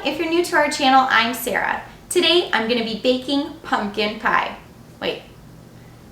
if you're new to our channel, I'm Sarah. Today I'm going to be baking pumpkin pie.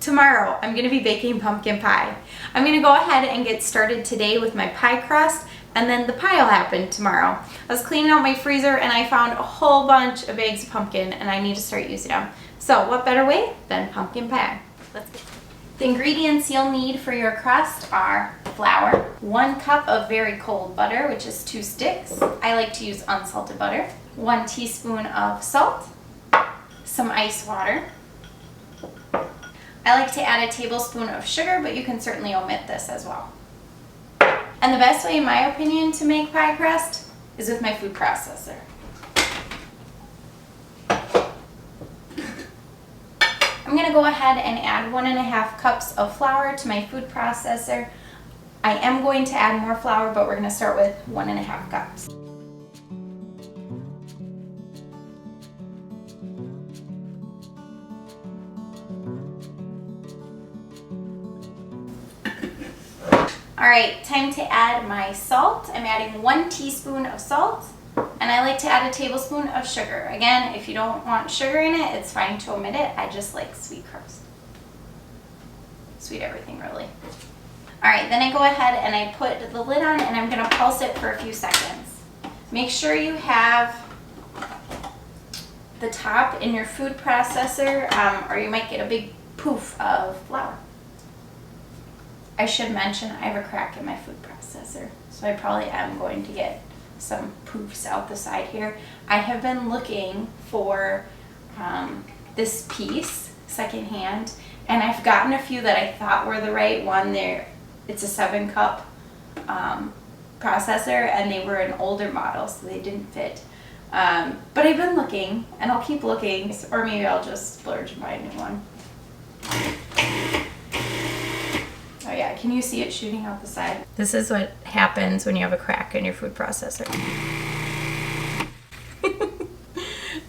Tomorrow I'm going to be baking pumpkin pie. I'm going to go ahead and get started today with my pie crust, and then the pie will happen tomorrow. I was cleaning out my freezer and I found a whole bunch of bags of pumpkin and I need to start using them. So what better way than pumpkin pie? Let's get started. The ingredients you'll need for your crust are flour, 1 cup of very cold butter, which is 2 sticks. I like to use unsalted butter, 1 teaspoon of salt, some ice water. I like to add a tablespoon of sugar, but you can certainly omit this as well. And the best way, in my opinion, to make pie crust is with my food processor. I'm going to go ahead and add 1.5 cups of flour to my food processor. I am going to add more flour, but we're going to start with 1.5 cups. Alright, time to add my salt. I'm adding 1 teaspoon of salt, and I like to add a tablespoon of sugar. Again, if you don't want sugar in it, it's fine to omit it. I just like sweet crust. Sweet everything, really. Alright, then I go ahead and I put the lid on and I'm going to pulse it for a few seconds. Make sure you have the top in your food processor, or you might get a big poof of flour. I should mention I have a crack in my food processor, so I probably am going to get some poofs out the side here. I have been looking for this piece secondhand, and I've gotten a few that I thought were the right one. It's a 7-cup processor, and they were an older model, so they didn't fit. But I've been looking, and I'll keep looking, or maybe I'll just splurge and buy a new one. Oh yeah, can you see it shooting out the side? This is what happens when you have a crack in your food processor.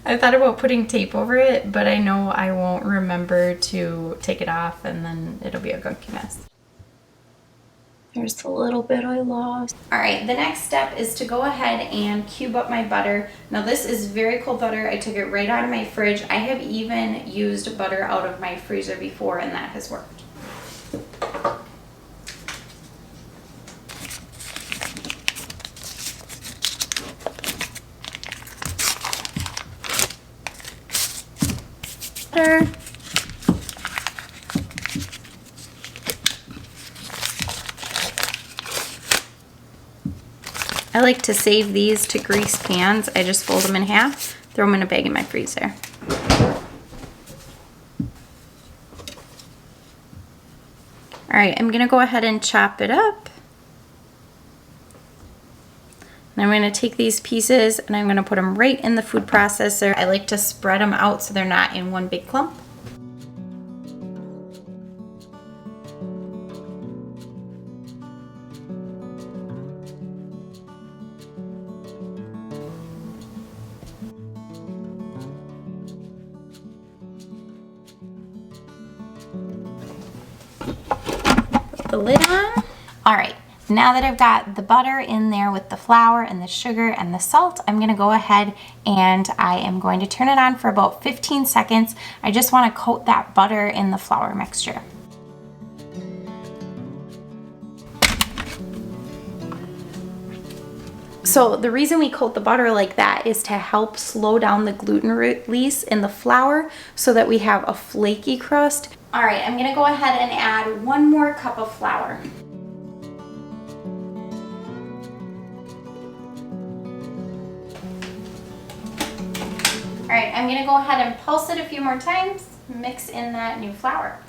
I thought about putting tape over it, but I know I won't remember to take it off and then it'll be a gunky mess. There's the little bit I lost. Alright, the next step is to go ahead and cube up my butter. Now this is very cold butter. I took it right out of my fridge. I have even used butter out of my freezer before and that has worked. I like to save these to grease pans. I just fold them in half, throw them in a bag in my freezer. Alright, I'm going to go ahead and chop it up. And I'm going to take these pieces and I'm going to put them right in the food processor. I like to spread them out so they're not in one big clump. Put the lid on. All right. Now that I've got the butter in there with the flour and the sugar and the salt, I'm going to go ahead and I am going to turn it on for about 15 seconds. I just want to coat that butter in the flour mixture. So the reason we coat the butter like that is to help slow down the gluten release in the flour so that we have a flaky crust. All right, I'm going to go ahead and add 1 more cup of flour. Alright, I'm going to go ahead and pulse it a few more times, mix in that new flour.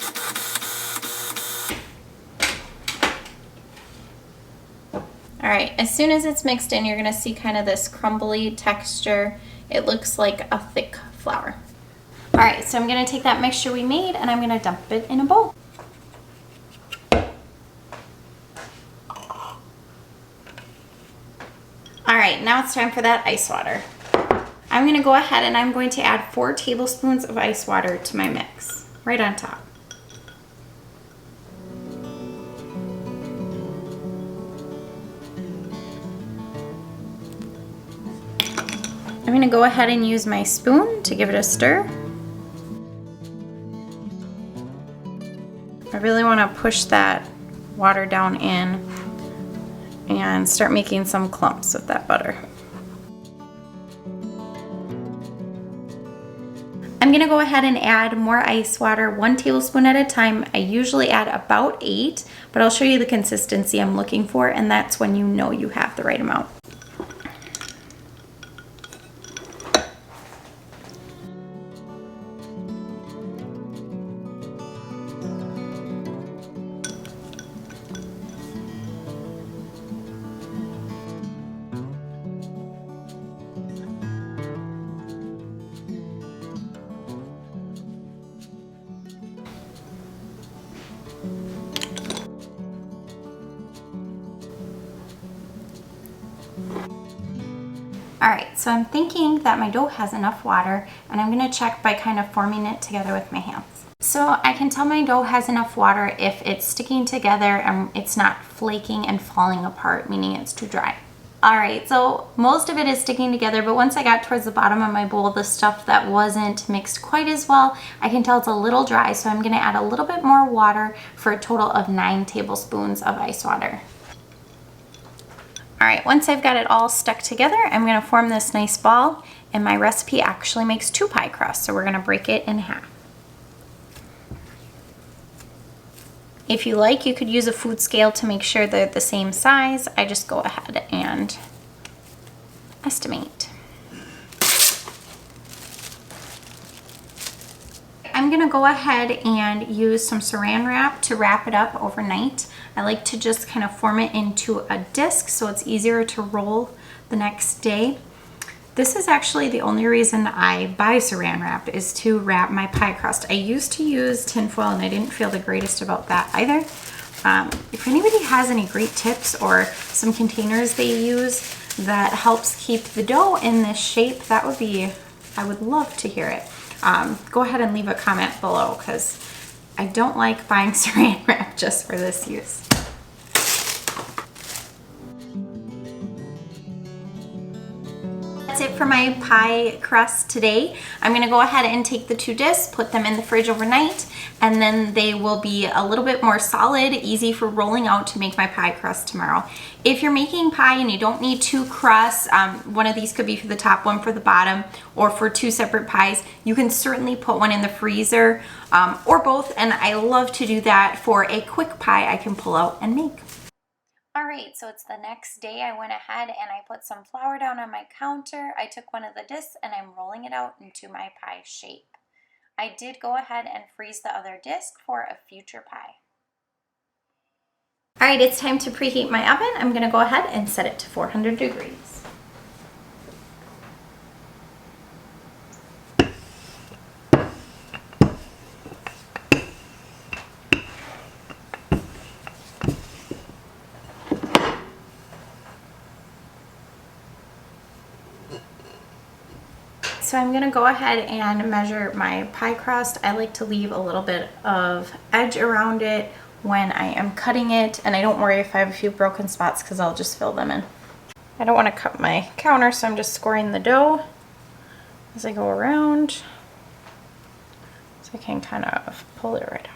Alright, as soon as it's mixed in, you're going to see kind of this crumbly texture. It looks like a thick flour. Alright, so I'm going to take that mixture we made and I'm going to dump it in a bowl. Alright, now it's time for that ice water. I'm going to go ahead and I'm going to add 4 tablespoons of ice water to my mix, right on top. I'm gonna go ahead and use my spoon to give it a stir. I really wanna push that water down in and start making some clumps with that butter. I'm gonna go ahead and add more ice water, 1 tablespoon at a time. I usually add about 8, but I'll show you the consistency I'm looking for, and that's when you know you have the right amount. All right, so I'm thinking that my dough has enough water, and I'm gonna check by kind of forming it together with my hands. So I can tell my dough has enough water if it's sticking together and it's not flaking and falling apart, meaning it's too dry. All right, so most of it is sticking together, but once I got towards the bottom of my bowl, the stuff that wasn't mixed quite as well, I can tell it's a little dry, so I'm gonna add a little bit more water for a total of 9 tablespoons of ice water. All right, once I've got it all stuck together, I'm gonna form this nice ball, and my recipe actually makes 2 pie crusts, so we're gonna break it in half. If you like, you could use a food scale to make sure they're the same size. I just go ahead and estimate. I'm gonna go ahead and use some saran wrap to wrap it up overnight. I like to just kind of form it into a disc so it's easier to roll the next day. This is actually the only reason I buy saran wrap, is to wrap my pie crust. I used to use tin foil and I didn't feel the greatest about that either. If anybody has any great tips or some containers they use that helps keep the dough in this shape, that would be, I would love to hear it. Go ahead and leave a comment below, because I don't like buying saran wrap just for this use. That's it for my pie crust today. I'm gonna go ahead and take the 2 discs, put them in the fridge overnight, and then they will be a little bit more solid, easy for rolling out to make my pie crust tomorrow. If you're making pie and you don't need 2 crusts, one of these could be for the top, one for the bottom, or for 2 separate pies, you can certainly put one in the freezer, or both, and I love to do that for a quick pie I can pull out and make. All right, so it's the next day. I went ahead and I put some flour down on my counter. I took one of the discs and I'm rolling it out into my pie shape. I did go ahead and freeze the other disc for a future pie. All right, it's time to preheat my oven. I'm gonna go ahead and set it to 400 degrees. So I'm gonna go ahead and measure my pie crust. I like to leave a little bit of edge around it when I am cutting it, and I don't worry if I have a few broken spots because I'll just fill them in. I don't want to cut my counter, so I'm just scoring the dough as I go around so I can kind of pull it right off.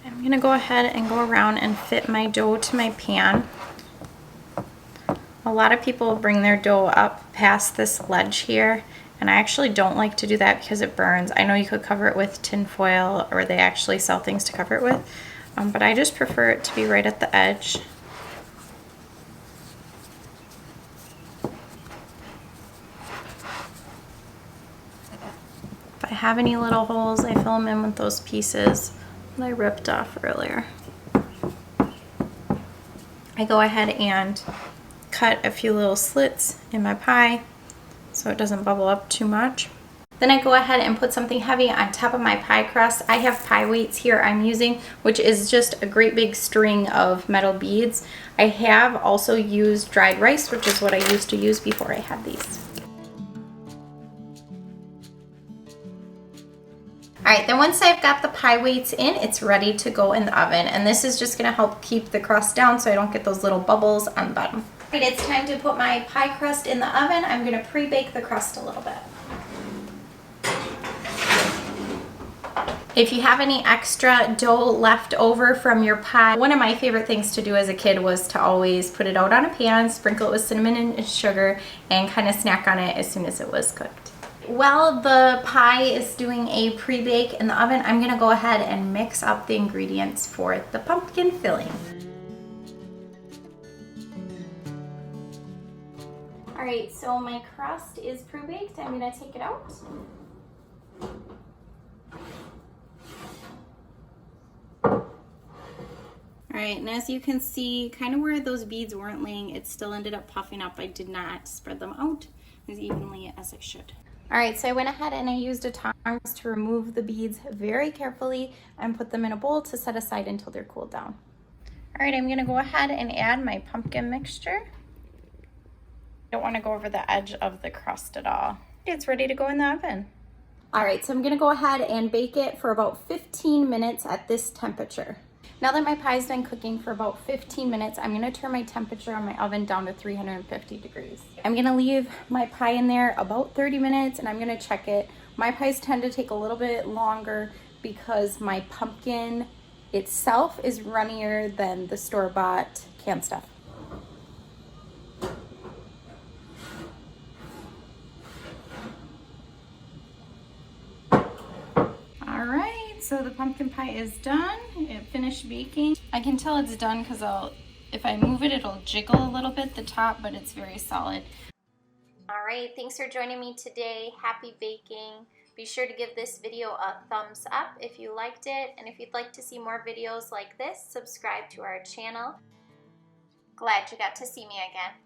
I'm gonna go ahead and go around and fit my dough to my pan. A lot of people bring their dough up past this ledge here, and I actually don't like to do that because it burns. I know you could cover it with tin foil, or they actually sell things to cover it with, but I just prefer it to be right at the edge. If I have any little holes, I fill them in with those pieces that I ripped off earlier. I go ahead and cut a few little slits in my pie so it doesn't bubble up too much. Then I go ahead and put something heavy on top of my pie crust. I have pie weights here I'm using, which is just a great big string of metal beads. I have also used dried rice, which is what I used to use before I had these. All right, then once I've got the pie weights in, it's ready to go in the oven. And this is just gonna help keep the crust down so I don't get those little bubbles on the bottom. All right, it's time to put my pie crust in the oven. I'm gonna pre-bake the crust a little bit. If you have any extra dough left over from your pie, one of my favorite things to do as a kid was to always put it out on a pan, sprinkle it with cinnamon and sugar, and kind of snack on it as soon as it was cooked. While the pie is doing a pre-bake in the oven, I'm gonna go ahead and mix up the ingredients for the pumpkin filling. All right, so my crust is pre-baked. I'm gonna take it out. All right, and as you can see, kind of where those beads weren't laying, it still ended up puffing up. I did not spread them out as evenly as I should. All right, so I went ahead and I used a tongs to remove the beads very carefully and put them in a bowl to set aside until they're cooled down. All right, I'm gonna go ahead and add my pumpkin mixture. Don't wanna go over the edge of the crust at all. It's ready to go in the oven. All right, so I'm gonna go ahead and bake it for about 15 minutes at this temperature. Now that my pie's been cooking for about 15 minutes, I'm gonna turn my temperature on my oven down to 350 degrees. I'm gonna leave my pie in there about 30 minutes and I'm gonna check it. My pies tend to take a little bit longer because my pumpkin itself is runnier than the store-bought canned stuff. So the pumpkin pie is done. It finished baking. I can tell it's done because if I move it, it'll jiggle a little bit, the top, but it's very solid. All right, thanks for joining me today. Happy baking. Be sure to give this video a thumbs up if you liked it. And if you'd like to see more videos like this, subscribe to our channel. Glad you got to see me again.